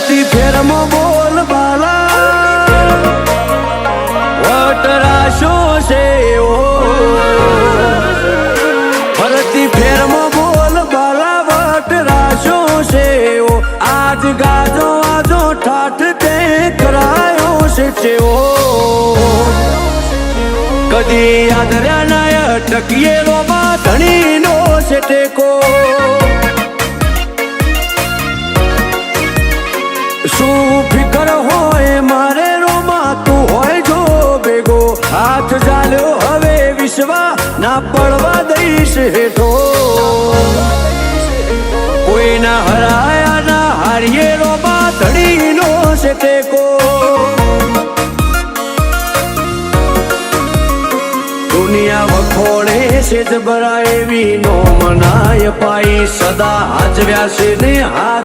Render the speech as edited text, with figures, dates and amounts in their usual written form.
ફરતી ફેરમાં બોલ બાલા વટરાશો છે ઓ ફરતી ફેરમાં બોલ બાલા વટરાશો છે ઓ આજ ગાજો આજો ઠાઠ તે કરાયો છે ઓ કદી યાદ રહ્યા ના ટકીએ રોમાં ધણીનો છે ટેકો શું ફિકર હોય મારે રોમાં તું હોય જો ભેગો હાથ ચાલ્યો હવે વિશ્વા ના પડવા દઈશ હેઠો કોઈના હરાયા ના હારીએ રોમાં ધણીનો છે ટેકો દુનિયા વખોડે છે જબરા એવી નો મનાય પાઈ સદા હાજવ્યા છે ને હાથ